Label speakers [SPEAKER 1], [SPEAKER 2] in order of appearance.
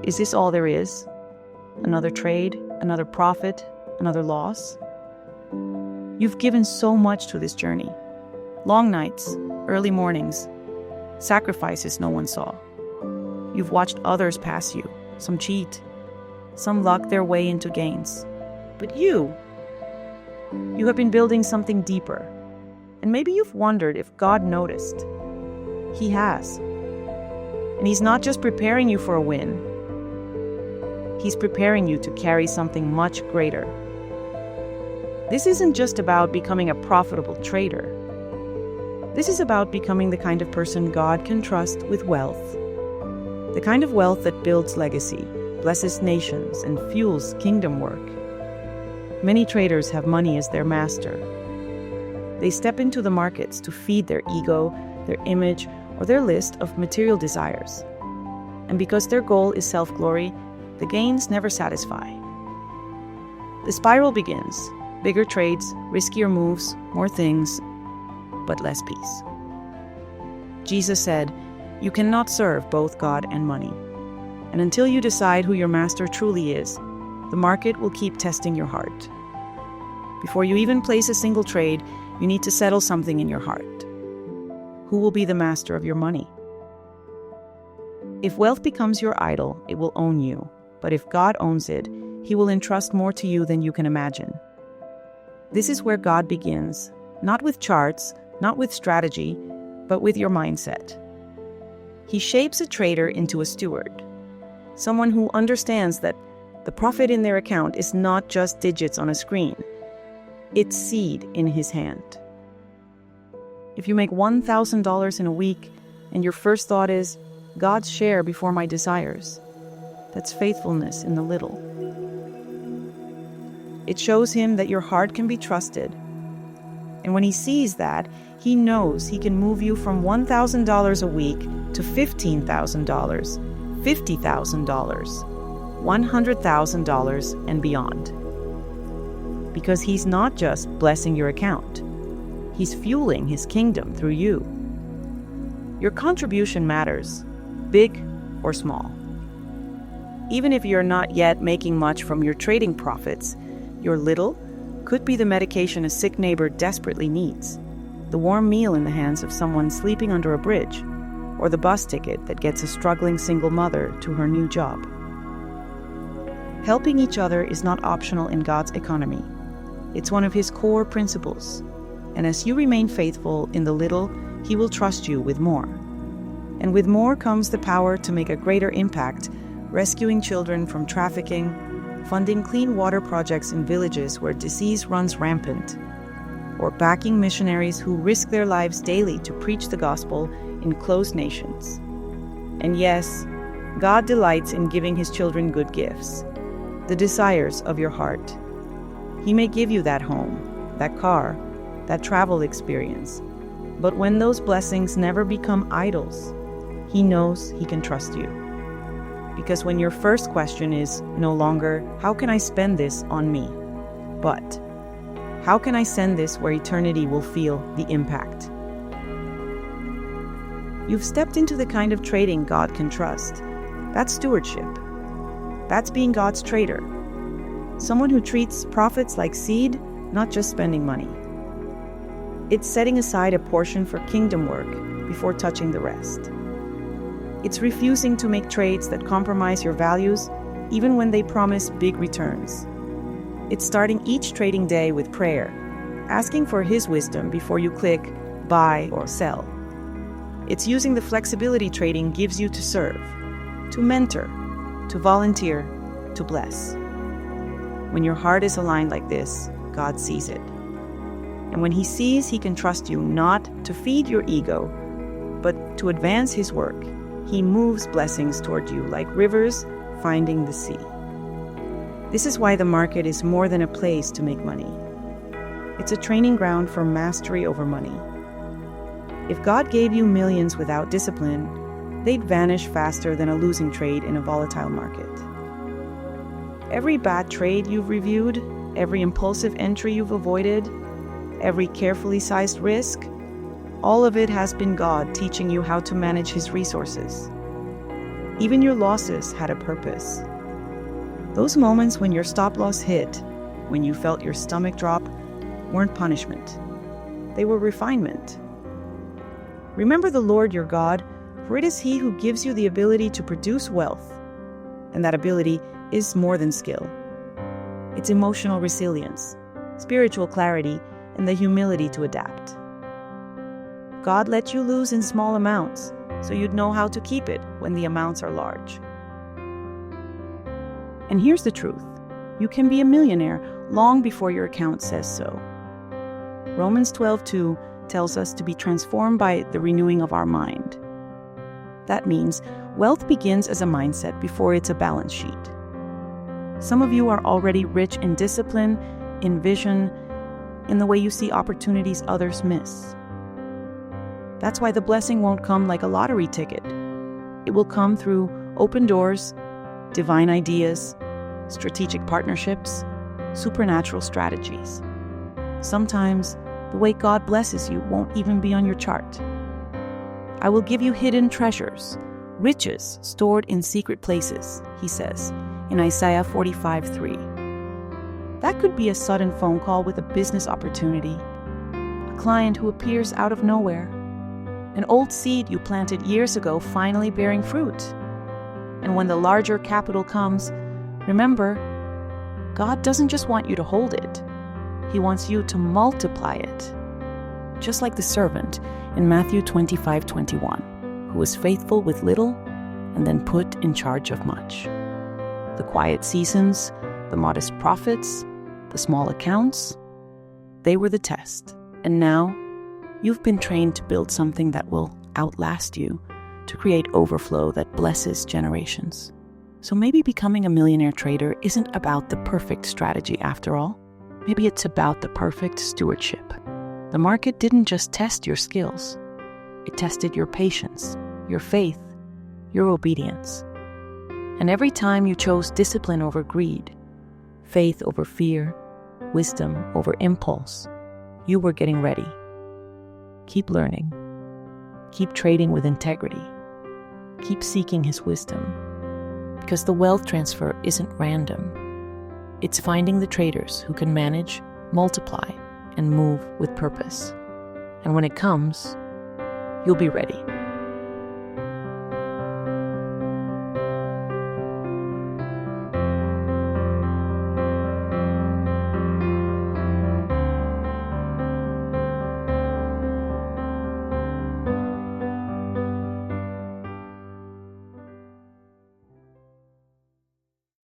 [SPEAKER 1] is this all there is? Another trade, another profit, another loss? You've given so much to this journey. Long nights, early mornings, sacrifices no one saw. You've watched others pass you, some cheat, some luck their way into gains. But you have been building something deeper. And maybe you've wondered if God noticed. He has. And He's not just preparing you for a win. He's preparing you to carry something much greater. This isn't just about becoming a profitable trader. This is about becoming the kind of person God can trust with wealth. The kind of wealth that builds legacy, blesses nations, and fuels kingdom work. Many traders have money as their master. They step into the markets to feed their ego, their image, or their list of material desires. And because their goal is self-glory, the gains never satisfy. The spiral begins. Bigger trades, riskier moves, more things, but less peace. Jesus said, "You cannot serve both God and money." And until you decide who your master truly is, the market will keep testing your heart. Before you even place a single trade, you need to settle something in your heart. Who will be the master of your money? If wealth becomes your idol, it will own you. But if God owns it, He will entrust more to you than you can imagine. This is where God begins, not with charts, not with strategy, but with your mindset. He shapes a trader into a steward, someone who understands that the profit in their account is not just digits on a screen. It's seed in his hand. If you make $1,000 in a week and your first thought is, God's share before my desires, that's faithfulness in the little. It shows him that your heart can be trusted. And when he sees that, he knows he can move you from $1,000 a week to $15,000, $50,000, $100,000 and beyond. Because he's not just blessing your account. He's fueling his kingdom through you. Your contribution matters, big or small. Even if you're not yet making much from your trading profits, your little could be the medication a sick neighbor desperately needs, the warm meal in the hands of someone sleeping under a bridge, or the bus ticket that gets a struggling single mother to her new job. Helping each other is not optional in God's economy. It's one of his core principles. And as you remain faithful in the little, he will trust you with more. And with more comes the power to make a greater impact, rescuing children from trafficking, funding clean water projects in villages where disease runs rampant, or backing missionaries who risk their lives daily to preach the gospel in closed nations. And yes, God delights in giving his children good gifts, the desires of your heart. He may give you that home, that car, that travel experience. But when those blessings never become idols, he knows he can trust you. Because when your first question is no longer, how can I spend this on me? But, how can I send this where eternity will feel the impact? You've stepped into the kind of trading God can trust. That's stewardship. That's being God's trader. Someone who treats profits like seed, not just spending money. It's setting aside a portion for kingdom work before touching the rest. It's refusing to make trades that compromise your values, even when they promise big returns. It's starting each trading day with prayer, asking for his wisdom before you click buy or sell. It's using the flexibility trading gives you to serve, to mentor, to volunteer, to bless. When your heart is aligned like this, God sees it. And when he sees he can trust you not to feed your ego, but to advance his work, he moves blessings toward you like rivers finding the sea. This is why the market is more than a place to make money. It's a training ground for mastery over money. If God gave you millions without discipline, they'd vanish faster than a losing trade in a volatile market. Every bad trade you've reviewed, every impulsive entry you've avoided, every carefully sized risk, all of it has been God teaching you how to manage his resources. Even your losses had a purpose. Those moments when your stop loss hit, when you felt your stomach drop, weren't punishment. They were refinement. Remember the Lord your God, for it is He who gives you the ability to produce wealth. And that ability is more than skill. It's emotional resilience, spiritual clarity, and the humility to adapt. God let you lose in small amounts, so you'd know how to keep it when the amounts are large. And here's the truth. You can be a millionaire long before your account says so. Romans 12:2 tells us to be transformed by the renewing of our mind. That means wealth begins as a mindset before it's a balance sheet. Some of you are already rich in discipline, in vision, in the way you see opportunities others miss. That's why the blessing won't come like a lottery ticket. It will come through open doors, divine ideas, strategic partnerships, supernatural strategies. Sometimes, the way God blesses you won't even be on your chart. I will give you hidden treasures, riches stored in secret places, He says in Isaiah 45:3. That could be a sudden phone call with a business opportunity, a client who appears out of nowhere, an old seed you planted years ago finally bearing fruit. And when the larger capital comes, remember, God doesn't just want you to hold it. He wants you to multiply it. Just like the servant in Matthew 25:21, who was faithful with little and then put in charge of much. The quiet seasons, the modest profits, the small accounts, they were the test. And now, you've been trained to build something that will outlast you, to create overflow that blesses generations. So maybe becoming a millionaire trader isn't about the perfect strategy after all. Maybe it's about the perfect stewardship. The market didn't just test your skills. It tested your patience, your faith, your obedience. And every time you chose discipline over greed, faith over fear, wisdom over impulse, you were getting ready. Keep learning. Keep trading with integrity. Keep seeking His wisdom. Because the wealth transfer isn't random. It's finding the traders who can manage, multiply, and move with purpose. And when it comes, you'll be ready.